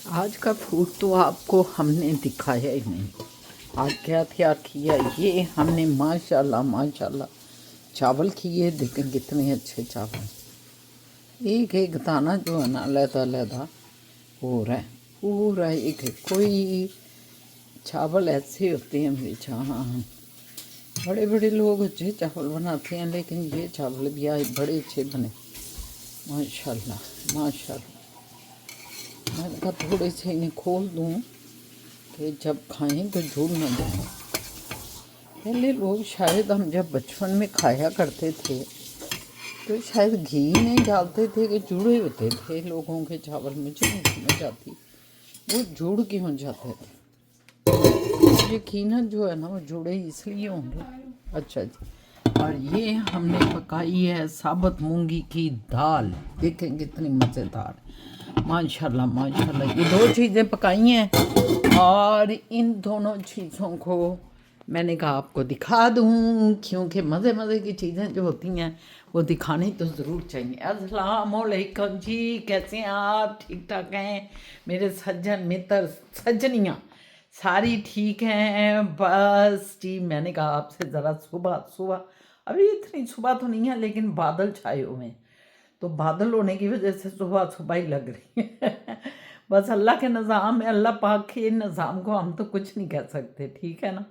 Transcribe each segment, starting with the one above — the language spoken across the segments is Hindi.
आज का फूड तो आपको हमने दिखाया ही नहीं। आज क्या तैयार किया ये हमने, माशाल्लाह माशाल्लाह चावल किए। देखें कितने अच्छे चावल, एक एक दाना जो है ना अलहदा अलहदा हो रहा है, पूरा एक एक। कोई चावल ऐसे होते हैं बेचा, हाँ बड़े बड़े लोग अच्छे चावल बनाते हैं, लेकिन ये चावल भी आज बड़े अच्छे बने माशाल्लाह माशाल्लाह। मैंने कहा थोड़े से इन्हें खोल दूँ कि जब खाएं तो जुड़ ना जाए। पहले लोग शायद, हम जब बचपन में खाया करते थे तो शायद घी नहीं डालते थे कि जुड़े होते थे लोगों के चावल। मुझे नहीं समझ आती वो जुड़ क्यों जाते थे। यकीनन जो है ना वो जुड़े इसलिए होंगे। अच्छा जी, और ये हमने पकाई है साबुत मूंगी की दाल। देखें कितनी मज़ेदार, माशाल्लाह माशाल्लाह। ये दो चीज़ें पकाई हैं और इन दोनों चीज़ों को मैंने कहा आपको दिखा दूँ, क्योंकि मज़े मज़े की चीज़ें जो होती हैं वो दिखानी तो ज़रूर चाहिए। अस्सलाम वालेकुम जी, कैसे हैं आप? ठीक ठाक हैं मेरे सज्जन मित्र सज्जनियाँ? सारी ठीक हैं। बस जी मैंने कहा आपसे ज़रा सुबह सुबह, अभी इतनी सुबह तो नहीं है लेकिन बादल छाए हुए हैं, तो बादल होने की वजह से सुबह सुबह ही लग रही है। बस अल्लाह के निज़ाम है, अल्लाह पाक के निज़ाम को हम तो कुछ नहीं कह सकते, ठीक है ना।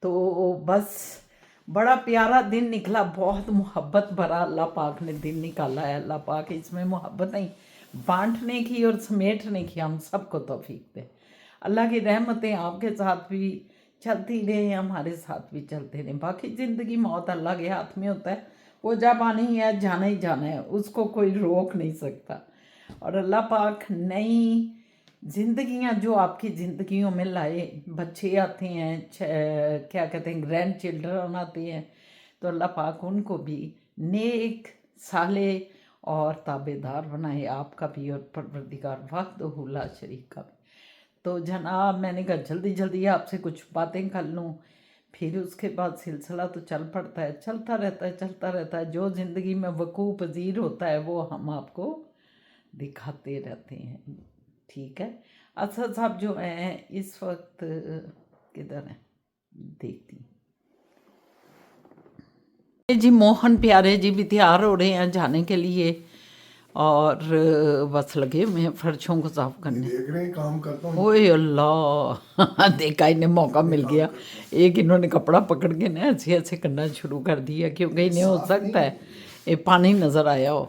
तो बस बड़ा प्यारा दिन निकला, बहुत मोहब्बत भरा अल्लाह पाक ने दिन निकाला है। अल्लाह पाक इसमें मोहब्बतें बांटने की और समेटने की हम सबको तौफीक दे। अल्लाह की रहमतें आपके साथ भी चलती रहे, हमारे साथ भी चलते रहे। बाकी ज़िंदगी मौत अल्लाह के हाथ में होता है, वो जब आनी है जाना ही जाना है, उसको कोई रोक नहीं सकता। और अल्लाह पाक नई ज़िंदगियां जो आपकी ज़िंदगियों में लाए, बच्चे आते हैं, क्या कहते हैं, ग्रैंड चिल्ड्रन आते हैं, तो अल्लाह पाक उनको भी नेक साले और ताबेदार बनाए, आपका भी और परवरदिगार वहदहू ला शरीक का भी। तो जनाब मैंने कहा जल्दी जल्दी आपसे कुछ बातें कर लूँ, फिर उसके बाद सिलसिला तो चल पड़ता है, चलता रहता है चलता रहता है। जो ज़िंदगी में वकूफ़ पज़ीर होता है वो हम आपको दिखाते रहते हैं, ठीक है। असद साहब जो हैं इस वक्त किधर हैं देखती जी। मोहन प्यारे जी भी तैयार हो रहे हैं जाने के लिए, और बस लगे हुए हैं फर्शों को साफ करने। देख रहे हैं काम करता हूँ। ओए अल्लाह, देखा इन्हें मौका मिल गया। एक इन्होंने कपड़ा पकड़ के ना ऐसे ऐसे करना शुरू कर दिया, क्योंकि इन्हें हो सकता है ये पानी नज़र आया हो,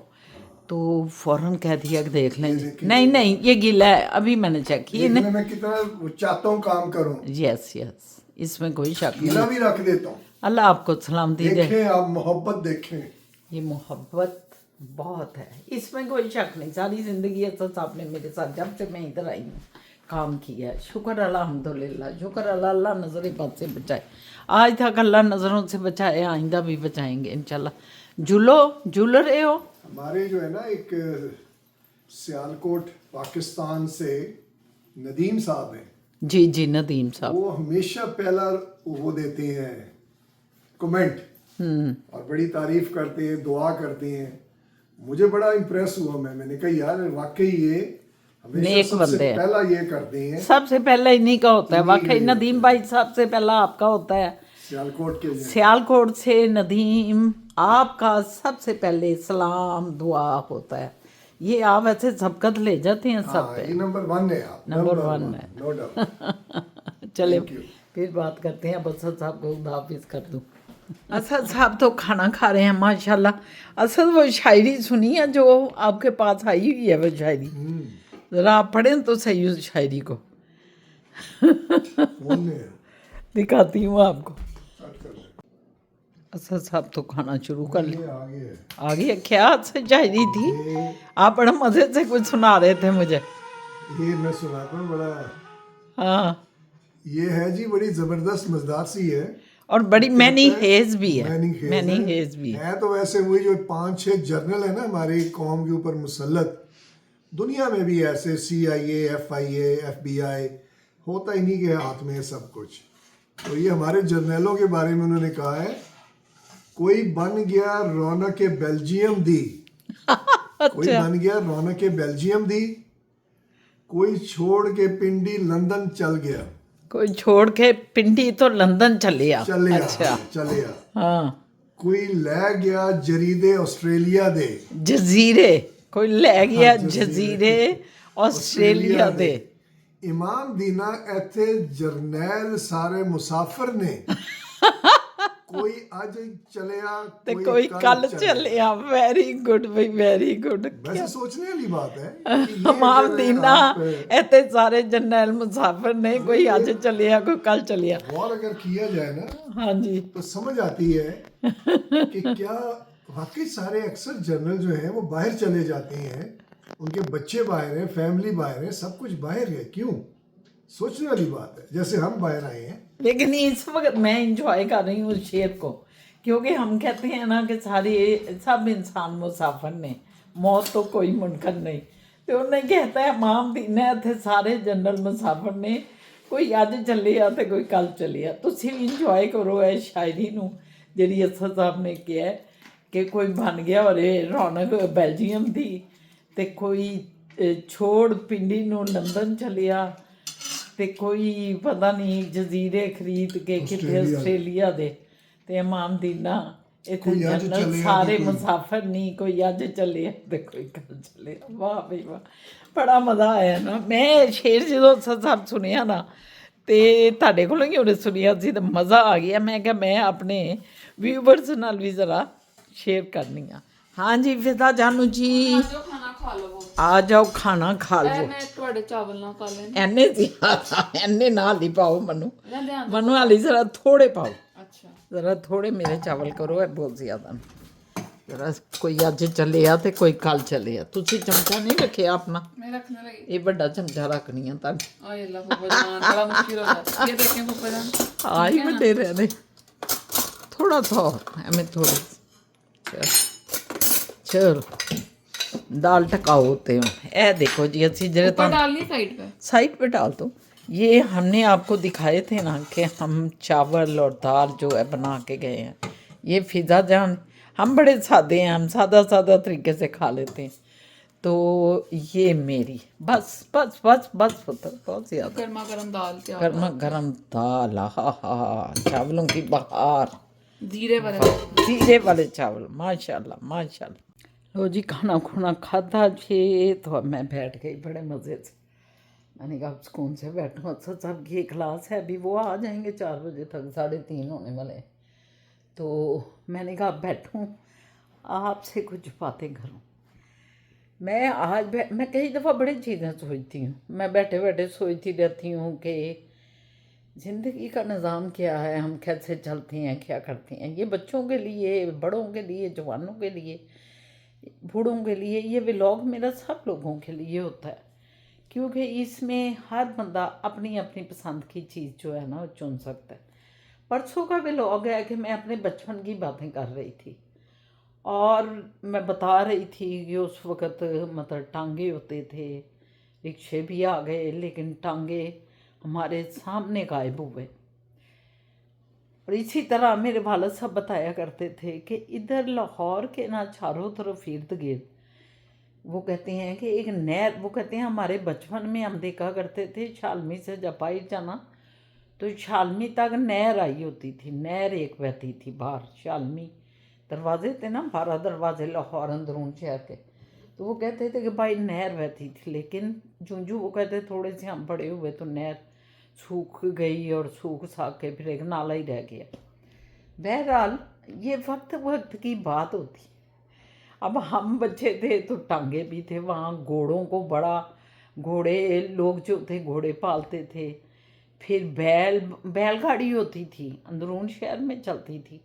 तो फ़ौरन कह दिया कि देख लें जी। नहीं नहीं ये गीला है, अभी मैंने चेक किया। मैं कितना चाहता हूँ काम करूँ। यस यस, इसमें कोई शक नहीं। गीला भी रख देता हूँ। अल्लाह आपको सलामती दे। देखें आप मोहब्बत देखें, ये मोहब्बत बहुत है, इसमें कोई शक नहीं। सारी ज़िंदगी असद साहब ने मेरे साथ जब से मैं इधर आई हूँ काम किया है। शुक्र अल्हम्दुलिल्लाह, शुक्र अल्लाह। अल्लाह नज़र बद से बचाए, आज तक अल्लाह नज़रों से बचाए, आइंदा भी बचाएंगे इंशाल्लाह। झूल रहे हो? हमारे जो है ना एक सियालकोट पाकिस्तान से नदीम साहब हैं। जी जी नदीम साहब, वो हमेशा पहला वो देते हैं कमेंट, और बड़ी तारीफ करते हैं, दुआ करते हैं। मुझे बड़ा इम्प्रेस हुआ। मैंने कहा यार वाकई ये हमेशा सबसे पहला ये करते हैं। सबसे पहला इन्हीं का होता है वाकई। नदीम भाई सबसे पहला आपका होता है। सियालकोट से नदीम, आपका सबसे पहले सलाम दुआ होता है। ये आप ऐसे सबकत ले जाते हैं सब पे। नंबर 1 है आप, नंबर 1 है, नो डाउट। चले फिर बात करते हैं। अब असद साहब को हाफिज कर दूँ। असद साहब तो खाना खा रहे हैं माशाल्लाह। असद वो शायरी सुनी है जो आपके पास आई हुई है, वो शायरी ज़रा आप पढ़ें तो सही उस शायरी को। दिखाती हूँ आपको। असद साहब तो खाना शुरू कर लिया। आ गया क्या से शायरी थी? आप बड़ा मज़े से कुछ सुना रहे थे मुझे। ये मैं सुनाता हूँ बड़ा। हाँ ये है जी, बड़ी ज़बरदस्त मज़ेदार सी है, और बड़ी मैनी हेज भी है। मैनी हेज भी है। तो वैसे वही जो 5-6 जर्नल है ना हमारी कौम के ऊपर मुसल्लत, दुनिया में भी ऐसे CIA, FIA, FBI होता इन्हीं के हाथ में है सब कुछ। तो ये हमारे जर्नलों के बारे में उन्होंने कहा है, कोई बन गया रौनक बेल्जियम दी। कोई बन गया रौनक बेल्जियम दी, कोई छोड़ के पिंडी लंदन चल गया। कोई छोड़ के पिंडी तो लंदन चलिया। चलिया अच्छा चलिया। हाँ। कोई लै गया जरीदे ऑस्ट्रेलिया दे। जजीरे, कोई ले गया जजीरे। जजीरे ऑस्ट्रेलिया दे। इमाम दीना इत्थे जरनैल सारे मुसाफिर ने। कोई अज चलिया ते कोई कल चलिया। वेरी गुड भाई, वेरी गुड। वैसे सोचने वाली बात है कि ये इमाम अगर दीना आप इतने सारे जरनैल मुसाफिर ने, कोई आज चलिया कोई कल चलिया। गौर अगर किया जाए ना हाँ जी। तो समझ आती है कि क्या वाकई सारे अक्सर जनरल जो हैं वो बाहर चले जाते हैं, उनके बच्चे बाहर हैं, फैमिली बाहर है, सब कुछ बाहर है। क्यों? सोचने वाली बात है। जैसे हम बाहर आए हैं, लेकिन इस वक्त मैं इंजॉय कर रही हूँ उस शेर को, क्योंकि हम कहते हैं ना कि सारे सब इंसान मुसाफिर ने, मौत तो कोई मुनकर नहीं। तो उन्हें कहता है इमाम दीना इत्थे सारे जनरल मुसाफिर ने, कोई अज चलिया तो कोई कल चलिया। तुसीं भी इंजॉय करो इस शायरी नूं जिहड़ी असद साहब ने किया है कि कोई बन गया और रौनक बेल्जियम दी, ते कोई छोड़ पिंडी नूं लंदन चलिया, ते कोई पता नहीं जजीरे खरीद के कितने आस्ट्रेलिया दे। ते इमाम दीना इत्थे कोई अज जनरल चलिया सारे ते कोई- मुसाफिर नहीं, कोई अज चलिया ते कोई कल चलिया। वाह भाई वाह, बड़ा मज़ा आया ना। मैं शेर ਜਦੋਂ ਸਾਹਿਬ ਸੁਣਿਆ ਨਾ ਤੇ ਤੁਹਾਡੇ ਕੋਲੋਂ ਹੀ ਉਹਨੇ ਸੁਣਿਆ ਸੀ ਤੇ ਮਜ਼ਾ ਆ ਗਿਆ। ਮੈਂ ਕਿਹਾ ਮੈਂ ਆਪਣੇ ਵਿਊਵਰਸ ਨਾਲ ਵੀ ਜ਼ਰਾ ਸ਼ੇਅਰ ਕਰਨੀ ਆ। ਹਾਂਜੀ ਫਿਜ਼ਾ ਜਾਨੂ ਜੀ, ਜੋ ਖਾਣਾ ਖਾ ਲਵੋ। ਆ ਜਾਓ ਖਾਣਾ ਖਾ ਇਹ ਲਵੋ। ਮੈਂ ਤੁਹਾਡੇ ਚਾਵਲ ਨਾਲ ਖਾ ਲੈਣ। ਐਨੇ ਸੀ ਐਨੇ ਨਾਲ ਹੀ ਪਾਓ ਮੈਨੂੰ, ਲੈ ਧਿਆਨ ਮੈਨੂੰ ਹਾਲੀ ਜ਼ਰਾ ਥੋੜੇ ਪਾਓ, ਅੱਛਾ ज़रा थोड़े मेरे चावल करो है बहुत ज़्यादा। ज़रा कोई अज चले आ तो कोई कल चले आ। तुसी चमचा नहीं रखे अपना? मैं रखने लगी। ये बड़ा चमचा रखनी है तब। आए अल्लाह फुफा जान, बड़ा मुश्किल हो जाता है। ये देखें फुफा जान, आई बड़े रहने थोड़ा था हमें थोड़ी। चल दाल टकाओ होते हो। ए देखो जी अच्छी जरे ऊपर डालनी साइड पे। साइड पे डाल दो। ये हमने आपको दिखाए थे ना कि हम चावल और दाल जो है बना के गए हैं। ये फिज़ा जान, हम बड़े सादे हैं, हम सादा सादा तरीके से खा लेते हैं। तो ये मेरी बस बस बस बस पुत्र बहुत ज़्यादा गर्मा गर्म दाल तैयार। गर्मा गर्म दाल, हा हा चावलों की बहार, जीरे वाले। जीरे वाले चावल, माशाल्लाह माशाल्लाह। लो जी खाना खुना खाधा छे तो अब मैं बैठ गई बड़े मज़े से। मैंने कहा अब सुकून से बैठूँ। अच्छा सब की क्लास है अभी, वो आ जाएंगे 4 बजे तक, 3:30 होने वाले हैं। तो मैंने कहा अब बैठूँ आपसे कुछ बातें करूँ। मैं आज मैं कई दफ़ा बड़ी चीज़ें सोचती हूँ। मैं बैठे बैठे सोचती रहती हूँ कि ज़िंदगी का निज़ाम क्या है, हम कैसे चलते हैं, क्या करते हैं। ये बच्चों के लिए, बड़ों के लिए, जवानों के लिए, बूढ़ों के लिए, ये व्लॉग मेरा सब लोगों के लिए होता है, क्योंकि इसमें हर बंदा अपनी अपनी पसंद की चीज़ जो है ना वो चुन सकता है। परसों का व्लॉग है कि मैं अपने बचपन की बातें कर रही थी और मैं बता रही थी कि उस वक़्त मतलब टांगे होते थे, रिक्शे भी आ गए, लेकिन टांगे हमारे सामने गायब हुए। और इसी तरह मेरे वालिद साहब बताया करते थे कि इधर लाहौर के ना चारों तरफ इर्द गिर्द, वो कहते हैं कि एक नहर, वो कहते हैं हमारे बचपन में हम देखा करते थे शालमी से जब आई जाना तो शालमी तक नहर आई होती थी, नहर एक बहती थी बाहर। शालमी दरवाजे थे ना, 12 दरवाजे लाहौर अंदरून शहर के, तो वो कहते थे कि भाई नहर बहती थी। लेकिन जूं वो कहते थोड़े से हम बड़े हुए तो नहर सूख गई और सूख साख के फिर एक नाला ही रह गया। बहरहाल ये वक्त वक्त की बात होती। अब हम बच्चे थे तो टांगे भी थे वहाँ, घोड़ों को बड़ा, घोड़े लोग जो थे घोड़े पालते थे। फिर बैलगाड़ी होती थी, अंदरून शहर में चलती थी।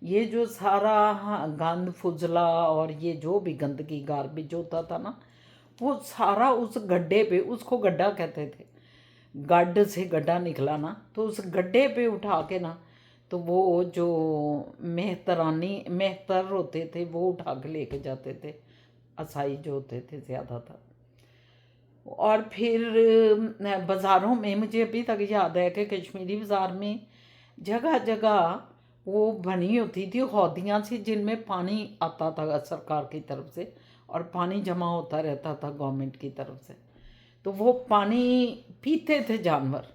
ये जो सारा गंद फुजला और ये जो भी गंदगी गार्बेज होता था ना, वो सारा उस गड्ढे पे, उसको गड्ढा कहते थे, गड्ढ से गड्ढा निकला ना, तो उस गड्ढे पे उठा के ना, तो वो जो मेहतर होते थे वो उठा के लेके जाते थे, असाई जो होते थे ज़्यादातर। और फिर बाज़ारों में मुझे अभी तक याद है कि कश्मीरी बाज़ार में जगह जगह वो बनी होती थी हौदियाँ सी, जिनमें पानी आता था सरकार की तरफ से और पानी जमा होता रहता था गवर्नमेंट की तरफ से। तो वो पानी पीते थे जानवर।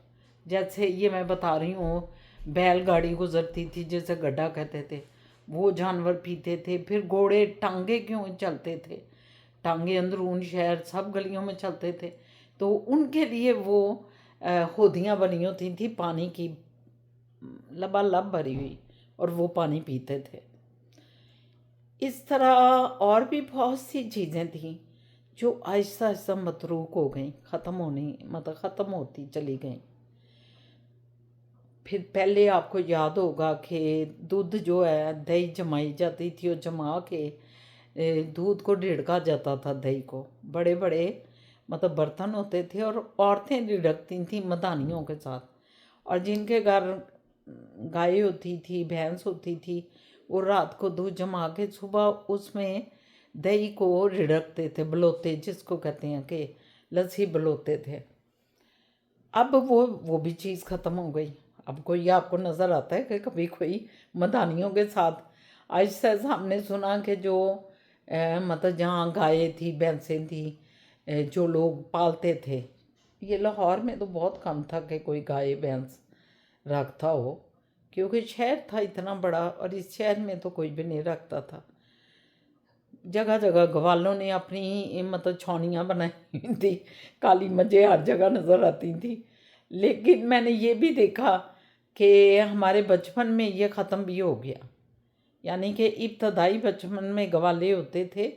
जैसे ये मैं बता रही हूँ, बैलगाड़ी गुजरती थी जैसे गड्ढा कहते थे, वो जानवर पीते थे। फिर घोड़े टांगे क्यों चलते थे, टांगे अंदरून शहर सब गलियों में चलते थे, तो उनके लिए वो होदियाँ बनी होती थी पानी की, लबालब भरी हुई, और वो पानी पीते थे। इस तरह और भी बहुत सी चीज़ें थीं जो आहिस्ता आहिस्ता मतरूक हो गई, ख़त्म होती चली गई। फिर पहले आपको याद होगा कि दूध जो है, दही जमाई जाती थी और जमा के दूध को रिड़का जाता था। दही को बड़े बड़े बर्तन होते थे और औरतें रिड़कती थीं मदानियों के साथ, और जिनके घर गाय होती थी, भैंस होती थी, वो रात को दूध जमा के सुबह उसमें दही को रिड़कते थे, बलोते जिसको कहते हैं, कि लस्सी बलोते थे। अब वो भी चीज़ ख़त्म हो गई। अब कोई आपको नज़र आता है कि कभी कोई मदानियों के साथ? आहिस्ता आहिस्ता हमने सुना कि जो जहाँ गायें थी, भैंसें थी, जो लोग पालते थे, ये लाहौर में तो बहुत कम था कि कोई गाय भैंस रखता हो, क्योंकि शहर था इतना बड़ा और इस शहर में तो कोई भी नहीं रखता था। जगह जगह ग्वालों ने अपनी छावनियाँ बनाई हुई थी, काली मजें हर जगह नज़र आती थी। लेकिन मैंने ये भी देखा कि हमारे बचपन में ये ख़त्म भी हो गया। यानी कि इब्तदाई बचपन में ग्वाले होते थे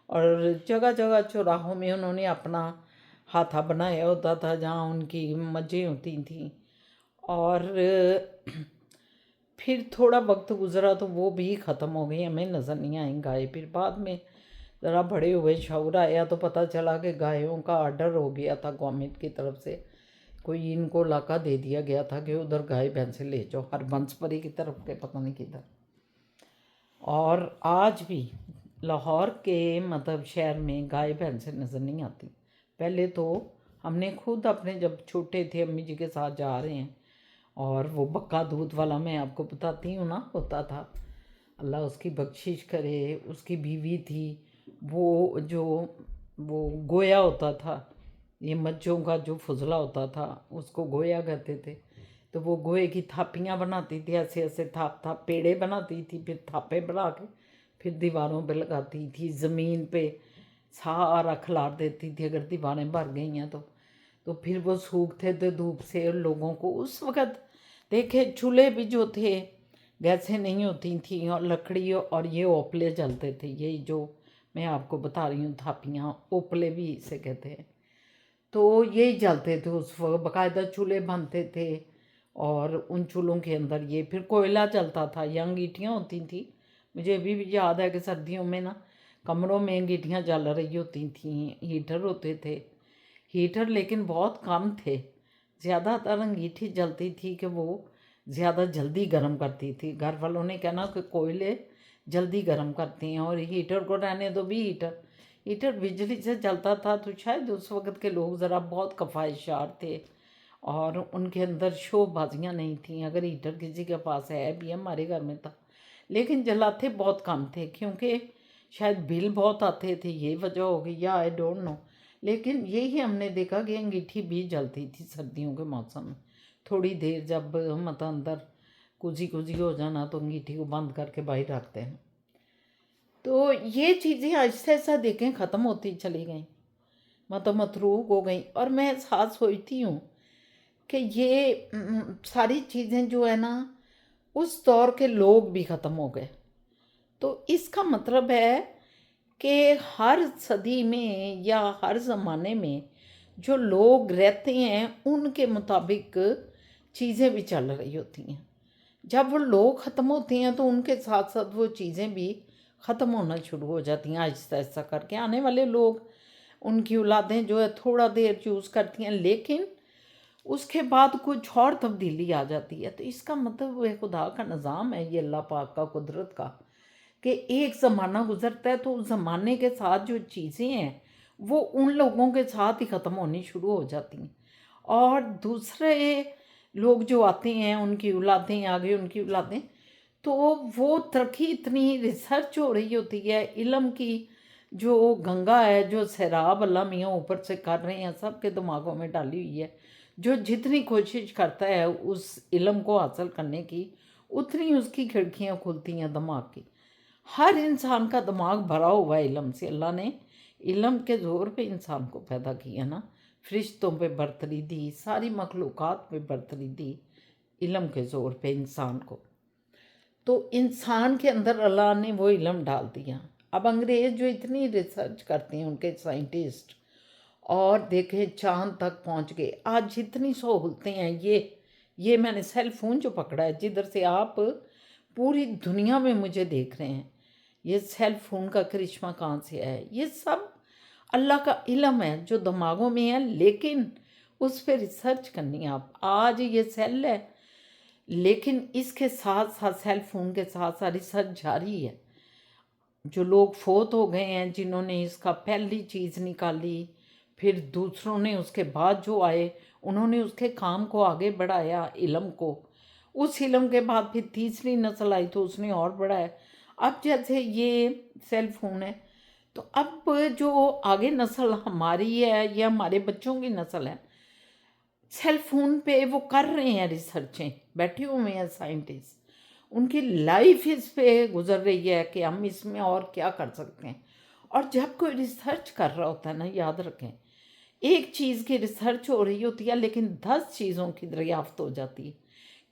और जगह जगह चौराहों में उन्होंने अपना हाथा बनाया होता था जहाँ उनकी मजें होती थी। और फिर थोड़ा वक्त गुजरा तो वो भी ख़त्म हो गई, हमें नज़र नहीं आई गाय। फिर बाद में ज़रा बड़े हुए शौर आया तो पता चला कि गायों का आर्डर हो गया था गवर्नमेंट की तरफ से, कोई इनको इलाका दे दिया गया था कि उधर गाय भैंसे ले जाओ, हरबंसपरी की तरफ के पता नहीं किधर। और आज भी लाहौर के शहर में गाय भैंसे नज़र नहीं आती। पहले तो हमने खुद अपने जब छोटे थे अम्मी जी के साथ जा रहे हैं, और वो बक्का दूध वाला मैं आपको बताती हूँ ना, होता था, अल्लाह उसकी बख्शिश करे, उसकी बीवी थी, वो गोया होता था, ये मज्जों का जो फुजला होता था उसको गोया कहते थे। तो वो गोए की थापियाँ बनाती थी, ऐसे ऐसे थाप पेड़े बनाती थी, फिर थापे बना के फिर दीवारों पे लगाती थी, ज़मीन पे सारा खिलार देती थी अगर दीवारें भर गई हैं तो फिर वो सूखते थे धूप से। और लोगों को उस वक़्त देखे चूल्हे भी जो थे गैसें नहीं होती थी, और लकड़ी और ये ओपले जलते थे, यही जो मैं आपको बता रही हूँ थापियाँ, ओपले भी इसे कहते हैं। तो यही जलते थे उस वक्त, बाकायदा चूल्हे बनते थे और उन चूल्हों के अंदर ये फिर कोयला जलता था या अंगीठियाँ होती थी। मुझे अभी भी याद है कि सर्दियों में ना कमरों में अंगीठियाँ जल रही होती थीं, हीटर होते थे, हीटर लेकिन बहुत कम थे, ज़्यादातर अंगीठी जलती थी कि वो ज़्यादा जल्दी गर्म करती थी। घर वालों ने कहना कि कोयले जल्दी गर्म करते हैं, और हीटर को रहने दो भी, हीटर बिजली से चलता था। तो शायद उस वक़्त के लोग ज़रा बहुत कफ़ायशार थे और उनके अंदर शोबाजियाँ नहीं थीं। अगर हीटर किसी के पास है भी, हमारे घर में था, लेकिन जलाते बहुत कम थे, क्योंकि शायद बिल बहुत आते थे, ये वजह हो गई या आई डोंट नो। लेकिन यही हमने देखा कि अंगीठी भी जलती थी सर्दियों के मौसम में। थोड़ी देर जब अंदर कुजी हो जाना तो अंगीठी को बंद करके बाहर रखते हैं। तो ये चीज़ें आहिस्ता आहिस्ता देखें ख़त्म होती चली गई, मतरूक हो गई। और मैं साथ सोचती हूँ कि ये सारी चीज़ें जो है ना, उस दौर के लोग भी ख़त्म हो गए। तो इसका मतलब है कि हर सदी में या हर ज़माने में जो लोग रहते हैं उनके मुताबिक चीज़ें भी चल रही होती हैं। जब वो लोग ख़त्म होते हैं तो उनके साथ साथ वो चीज़ें भी ख़त्म होना शुरू हो जाती हैं आहिस्ता आहिस्ता करके। आने वाले लोग, उनकी औलादें जो है थोड़ा देर यूज़ करती हैं, लेकिन उसके बाद कुछ और तब्दीली आ जाती है। तो इसका मतलब वह खुदा का निज़ाम है, ये अल्लाह पाक का, कुदरत का, कि एक ज़माना गुज़रता है तो उस ज़माने के साथ जो चीज़ें हैं वो उन लोगों के साथ ही ख़त्म होनी शुरू हो जाती हैं, और दूसरे लोग जो आते हैं, उनकी औलादें आगे, उनकी औलादें, तो वो तरक्की, इतनी रिसर्च हो रही होती है, इल्म की जो गंगा है, जो सैराब अल्लाह मियाँ ऊपर से कर रहे हैं, सबके दिमागों में डाली हुई है। जो जितनी कोशिश करता है उस इल्म को हासिल करने की, उतनी उसकी खिड़कियाँ खुलती हैं दिमाग की। हर इंसान का दिमाग भरा हुआ है इल्म से। अल्लाह ने इल्म के ज़ोर पे इंसान को पैदा किया ना, फरिश्तों पे बरतरी दी, सारी मखलूक़ात पे बरतरी दी, इल्म के ज़ोर पे इंसान को। तो इंसान के अंदर अल्लाह ने वो इल्म डाल दिया। अब अंग्रेज़ जो इतनी रिसर्च करते हैं, उनके साइंटिस्ट, और देखें चांद तक पहुंच गए। आज जितनी सहूलतें हैं, ये मैंने सेल फ़ोन जो पकड़ा है, जिधर से आप पूरी दुनिया में मुझे देख रहे हैं, ये सेल फ़ोन का करिश्मा कहाँ से है? ये सब अल्लाह का इल्म है जो दिमागों में है, लेकिन उस पर रिसर्च करनी है आप। आज ये सेल है, लेकिन इसके साथ साथ सेल फ़ोन के साथ साथ रिसर्च जारी है। जो लोग फोत हो गए हैं, जिन्होंने इसका पहली चीज़ निकाली, फिर दूसरों ने उसके बाद जो आए, उन्होंने उसके काम को आगे बढ़ाया, इल्म को। उस इल्म के बाद फिर तीसरी नस्ल आई तो उसने और बढ़ाया। अब जैसे ये सेल फ़ोन है, तो अब जो आगे नस्ल हमारी है या हमारे बच्चों की नस्ल है, सेल फ़ोन पे वो कर रहे हैं रिसर्चें, बैठे हुए हैं साइंटिस्ट, उनकी लाइफ इस पे गुजर रही है कि हम इसमें और क्या कर सकते हैं। और जब कोई रिसर्च कर रहा होता है ना, याद रखें, एक चीज़ की रिसर्च हो रही होती है लेकिन 10 चीज़ों की दरियाफ्त हो जाती है,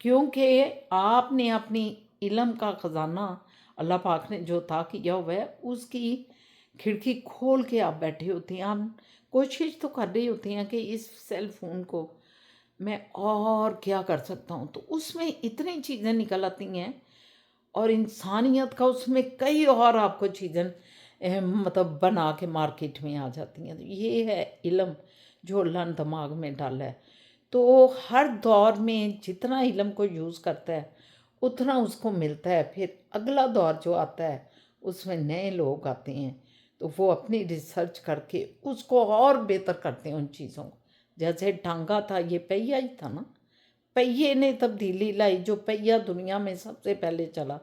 क्योंकि आपने अपनी इल्म का ख़जाना अल्लाह पाक ने जो अता किया हुआ है, उसकी खिड़की खोल के आप बैठे होते हैं। हम कोशिश तो कर रही होती हैं कि इस सेल फ़ोन को मैं और क्या कर सकता हूँ, तो उसमें इतनी चीज़ें निकल आती हैं, और इंसानियत का उसमें कई और आपको चीज़ें मतलब बना के मार्केट में आ जाती हैं। तो ये है इल्म जो अल्लाह ने दिमाग में डाला है। तो हर दौर में जितना इल्म को यूज़ करता है, उतना उसको मिलता है। फिर अगला दौर जो आता है, उसमें नए लोग आते हैं, तो वो अपनी रिसर्च करके उसको और बेहतर करते हैं उन चीज़ों को। जैसे टांगा था, ये पहिया ही था ना, पहिए ने तब्दीली लाई। जो पहिया दुनिया में सबसे पहले चला,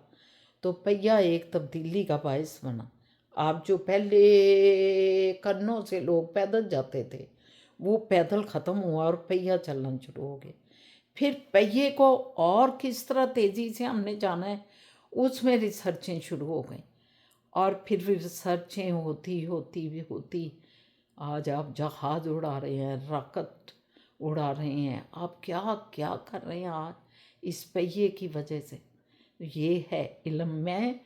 तो पहिया एक तब्दीली का बायस बना। आप जो पहले कन्नों से लोग पैदल जाते थे, वो पैदल ख़त्म हुआ और पहिया चलना शुरू हो गया। फिर पहिए को और किस तरह तेज़ी से हमने जाना है, उसमें रिसर्चें शुरू हो गई, और फिर रिसर्चें होती होती भी होती, आज आप जहाज़ उड़ा रहे हैं, रॉकेट उड़ा रहे हैं, आप क्या क्या कर रहे हैं आज इस पहिए की वजह से। ये है इल्म। मैं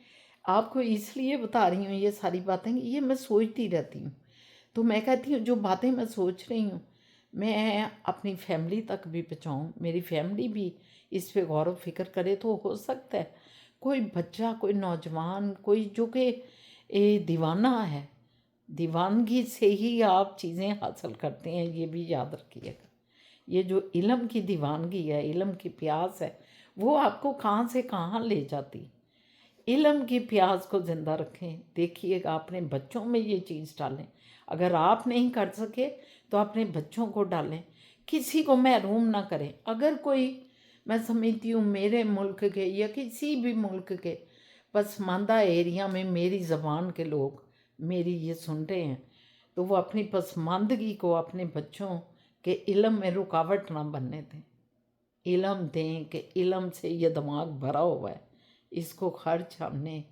आपको इसलिए बता रही हूँ ये सारी बातें, ये मैं सोचती रहती हूँ। तो मैं कहती हूँ जो बातें मैं सोच रही हूँ, मैं अपनी फैमिली तक भी पहुँचाऊँ, मेरी फैमिली भी इस पे गौर व फिक्र करे, तो हो सकता है कोई बच्चा, कोई नौजवान, कोई जो कि दीवाना है, दीवानगी से ही आप चीज़ें हासिल करते हैं, ये भी याद रखिएगा। ये जो इल्म की दीवानगी है, इल्म की प्यास है, वो आपको कहाँ से कहाँ ले जाती। इल्म की प्यास को ज़िंदा रखें। देखिएगा, अपने बच्चों में ये चीज़ डालें। अगर आप नहीं कर सके तो अपने बच्चों को डालें, किसी को महरूम ना करें। अगर कोई, मैं समझती हूँ मेरे मुल्क के या किसी भी मुल्क के पसमानदा एरिया में मेरी ज़बान के लोग मेरी ये सुन रहे हैं, तो वो अपनी पसमानदगी को अपने बच्चों के इल्म में रुकावट ना बनने दें। इल्म दें कि इल्म से ये दिमाग भरा हुआ है, इसको खर्च हमने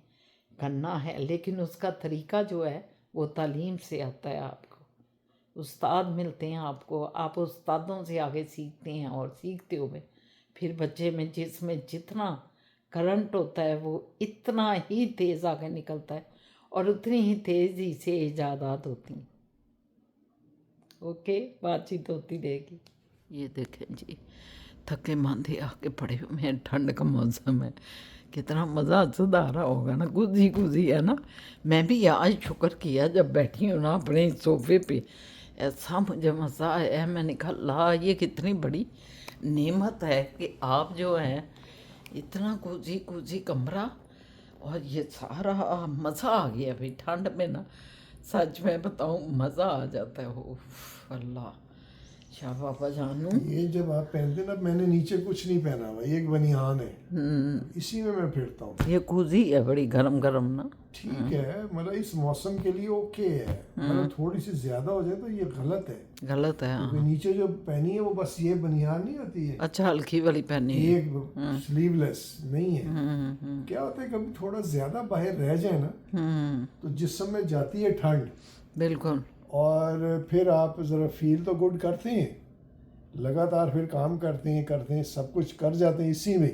करना है, लेकिन उसका तरीका जो है वो तालीम से आता है। आपको उस्ताद मिलते हैं, आपको, आप उस्तादों से आगे सीखते हैं, और सीखते हुए फिर बच्चे में जिसमें जितना करंट होता है वो इतना ही तेज़ आगे निकलता है, और उतनी ही तेज़ी से इजादात होती हैं। ओके, बातचीत होती रहेगी। ये देखें जी, थके मांदे आके पड़े हुए हैं, ठंड का मौसम है, कितना मज़ा आ रहा होगा ना, गुजी गुजी है ना। मैं भी आज शुक्र किया जब बैठी हूँ ना अपने सोफे पे, ऐसा मुझे मज़ा आया। मैंने कहा ला, ये कितनी बड़ी नेमत है कि आप जो हैं इतना गुजी गुजी कमरा, और ये सारा मज़ा आ गया भाई। ठंड में ना, सच में बताऊँ, मज़ा आ जाता है। उफ अल्लाह, अच्छा पापा जानू। ये जब आप पहनते ना, मैंने नीचे कुछ नहीं पहना हुआ, ये एक बनियान है, इसी में मैं फिरता हूँ। ये खुजी है बड़ी गरम गरम ना। ठीक है, मतलब इस मौसम के लिए ओके है, मतलब थोड़ी सी ज्यादा हो जाए तो ये गलत है, गलत है क्योंकि हाँ। नीचे जो पहनी है वो बस ये बनियान नहीं होती है, अच्छा हल्की वाली पहनी है। एक स्लीवलेस नहीं है। क्या होता है कभी थोड़ा ज्यादा बाहर रह जाए ना, तो जिस्म में जाती है ठंड, बिल्कुल। और फिर आप ज़रा फील तो गुड करते हैं, लगातार फिर काम करते हैं सब कुछ कर जाते हैं इसी में,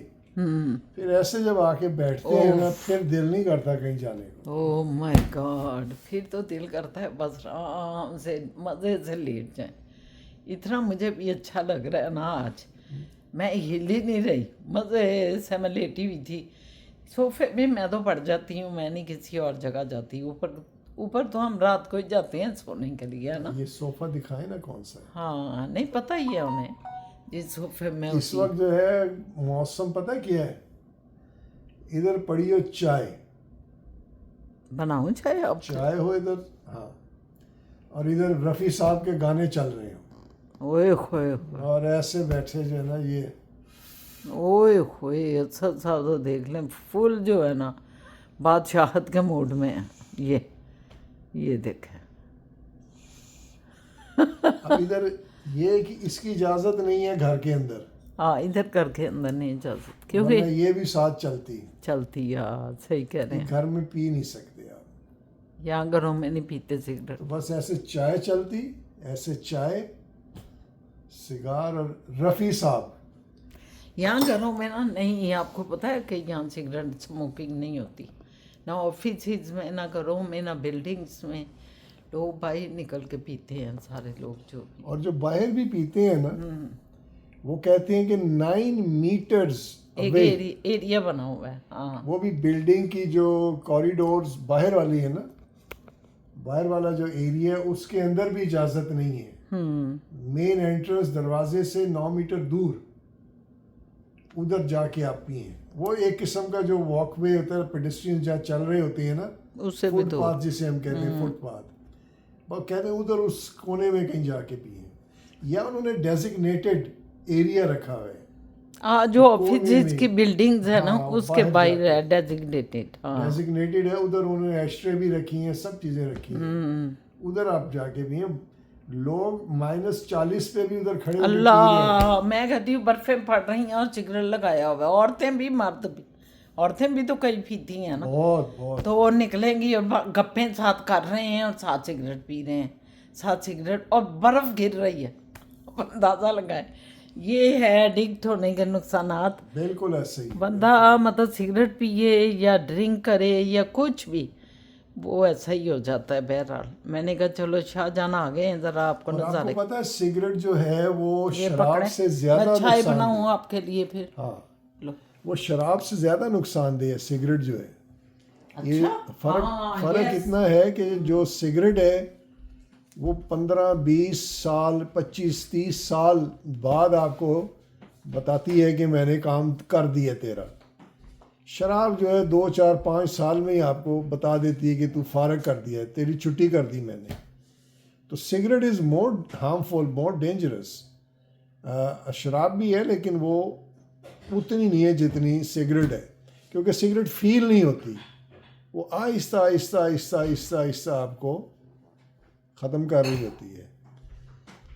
फिर ऐसे जब आके बैठते हैं ना, फिर दिल नहीं करता कहीं जाने को। ओह माय गॉड, फिर तो दिल करता है बस आराम से मज़े से लेट जाए। इतना मुझे भी अच्छा लग रहा है ना आज, मैं हिल ही नहीं रही, मज़े से मैं लेटी हुई थी सोफे में। मैं तो पड़ जाती हूँ, मैं नहीं किसी और जगह जाती। ऊपर ऊपर तो हम रात को ही जाते हैं सोने के लिए, है ना। ये सोफ़ा दिखाए ना कौन सा है। हाँ नहीं पता ही है उन्हें जिस सोफे में। इस वक्त जो है मौसम पता क्या है, इधर पड़ी हो चाय, बनाऊँ चाहे अब। चाय हो इधर, हाँ, और इधर रफ़ी साहब के गाने चल रहे हो, ओए होए होए, और ऐसे बैठे जो है ना, ये ओए होए, अच्छा सा तो देख लें, फुल जो है ना बादशाहत के मूड में है। ये देखें। अब इधर ये कि इसकी इजाज़त नहीं है घर के अंदर, हाँ इधर करके अंदर नहीं जा सकते क्योंकि वरना ये भी साथ चलती, चलती यार, सही कह रहे हैं। घर में पी नहीं सकते आप, यहाँ घरों में नहीं पीते सिगरेट। तो बस ऐसे चाय चलती, ऐसे चाय, सिगार और रफ़ी साहब। यहाँ घरों में ना नहीं, आपको पता है कि यहाँ सिगरेट स्मोकिंग नहीं होती, ना ऑफिस में, ना घरों में, ना बिल्डिंग्स में। लोग बाहर निकल के पीते हैं सारे लोग जो भी। और जो बाहर भी पीते हैं ना, वो कहते हैं कि 9 मीटर्स एक अवे, एरिया बना हुआ है हाँ। वो भी बिल्डिंग की जो कॉरिडोर्स बाहर वाली है ना, बाहर वाला जो एरिया है उसके अंदर भी इजाज़त नहीं है। मेन एंट्रेंस दरवाजे से 9 मीटर दूर उधर जाके आप पिए। वो एक किस्म का जो वॉकवे होता है, पेडेस्ट्रियन जहाँ चल रहे होते हैं ना, उससे भी तो फुटपाथ जिसे हम कहते हैं, फुटपाथ, वो कहते हैं उधर उस कोने में कहीं जाके पिए, या उन्होंने डेजिग्नेटेड एरिया रखा हुआ है, जो कोने ऑफिस में, की बिल्डिंग्स है ना हाँ, उसके बाहर बाहर जाके। है डेजिग्नेटेड। हाँ डेजिग्नेटेड है, उधर उन्होंने एस्ट्रे भी रखी हैं, सब चीज़ें रखी हैं, उधर आप जाके पिए। लोग -40 पे भी उधर खड़े होकर पी रहे हैं। अल्लाह, मैं कहती हूँ बर्फें पड़ रही हैं और सिगरेट लगाया हुआ है। औरतें भी मर्द भी, औरतें भी तो कई पीती हैं ना, बहुत बहुत तो वो निकलेंगी और गप्पे साथ कर रहे हैं और साथ सिगरेट पी रहे हैं, साथ सिगरेट, और बर्फ़ गिर रही है। अब अंदाज़ा लगाए, ये है एडिक्ट होने के नुकसानात। बिल्कुल ऐसे ही। बंदा मतलब सिगरेट पिए या ड्रिंक करे या कुछ भी, वो ऐसा ही हो जाता है। बहरहाल मैंने कहा चलो शाहजहान आ गए हैं, ज़रा आपको और आपको नज़ारे। पता है सिगरेट जो है वो ये शराब पकड़े, से ज्यादा मैं चाय नुकसान, बनाऊँ आपके लिए फिर। हाँ, लो वो शराब से ज्यादा नुकसानदेह है सिगरेट जो है। ये फर्क हाँ, फर्क yes। इतना है कि जो सिगरेट है वो 15-20 साल 25-30 साल बाद आपको बताती है कि मैंने काम कर दिया तेरा। शराब जो है 2-4-5 साल में ही आपको बता देती है कि तू फारग कर दिया है, तेरी छुट्टी कर दी मैंने। तो cigarette is more harmful, more dangerous. शराब भी है लेकिन वो उतनी नहीं है जितनी सिगरेट है, क्योंकि सिगरेट फील नहीं होती, वो आहिस्ता आहिस्ता आहिस्ता आहिस्ता आहिस्ता आपको ख़त्म कर रही होती है।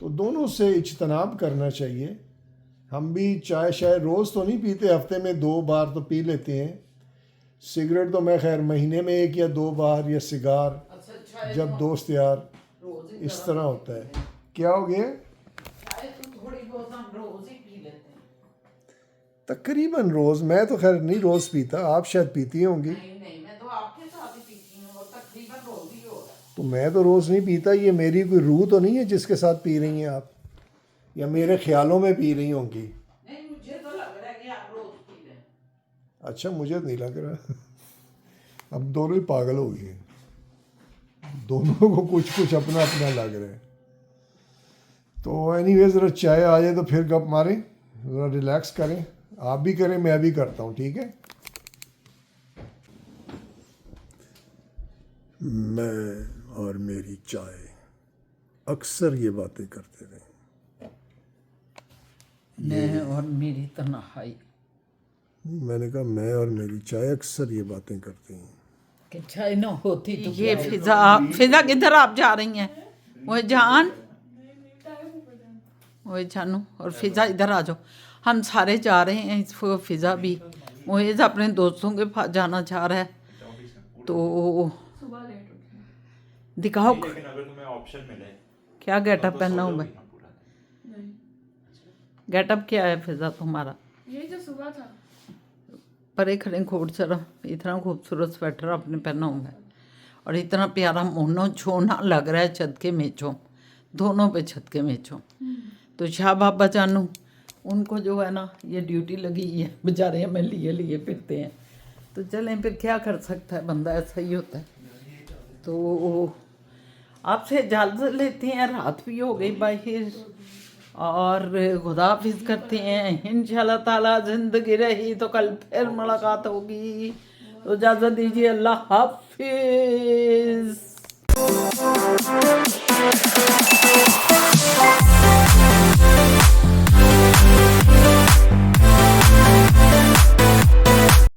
तो दोनों से इज्तनाब करना चाहिए। हम भी चाय शाय रोज़ तो नहीं पीते, हफ्ते में 2 बार तो पी लेते हैं। सिगरेट तो मैं खैर महीने में 1 या 2 बार, या सिगार जब दोस्त यार, इस तरह होता है। क्या हो गया? थोड़ी बहुत हम रोज ही पी लेते हैं। तकरीबन रोज़, मैं तो खैर नहीं रोज़ पीता, आप शायद पीती होंगी। नहीं, मैं तो आपके साथ ही पीती हूँ और तकरीबन रोज ही हो रहा है। तो मैं तो रोज़ नहीं पीता, ये मेरी कोई रूह तो नहीं है जिसके साथ पी रही हैं आप, या मेरे ख्यालों में पी रही होंगी। नहीं, मुझे तो लग रहा है कि आप रोज पी रहे हैं। अच्छा, मुझे नहीं लग रहा। अब दोनों ही पागल हो गए, दोनों को कुछ कुछ अपना अपना लग रहा है। तो एनीवेज ज़रा चाय आ जाए तो फिर गप मारें, ज़रा रिलैक्स करें, आप भी करें, मैं भी करता हूँ, ठीक है। मैं और मेरी चाय अक्सर ये बातें करते रहे। मैं और मेरी तन्हाई। मैंने कहा मैं और मेरी चाय अक्सर ये बातें करती हैं। कि चाय ना होती तो ये फिजा किधर आप जा रही हैं? वो जान, वो जानू और फिजा इधर आ जाओ। हम सारे जा रहे हैं, इसको फिजा भी मोहिज अपने दोस्तों के पास जाना चाह रहा है, तो दिखाओ लेकिन अगर तुम्हें ऑप्शन मिले क्या गेटअप पहना हूँ मैं। ना पूरा गेटअप क्या है फिजा तुम्हारा? यही जो सुबह था। परे खड़े खोट सर, इतना खूबसूरत स्वेटर आपने पहना हूँ मैं, और इतना प्यारा मोनो छोना लग रहा है छत के मेचों, दोनों पे छत के मेचों। तो शाह बाबा जानू उनको जो है ना ये ड्यूटी लगी है, बेचारे हमें लिए लिए फिरते हैं, तो चलें फिर क्या कर सकता है बंदा, ऐसा ही होता है। तो आपसे इजाज़त लेते हैं, रात भी हो गई बाहर, और खुदा हाफिज़ करते हैं। इंशाल्लाह ताला ज़िंदगी रही तो कल फिर मुलाकात होगी, तो इजाज़त दीजिए, अल्लाह हाफिज़।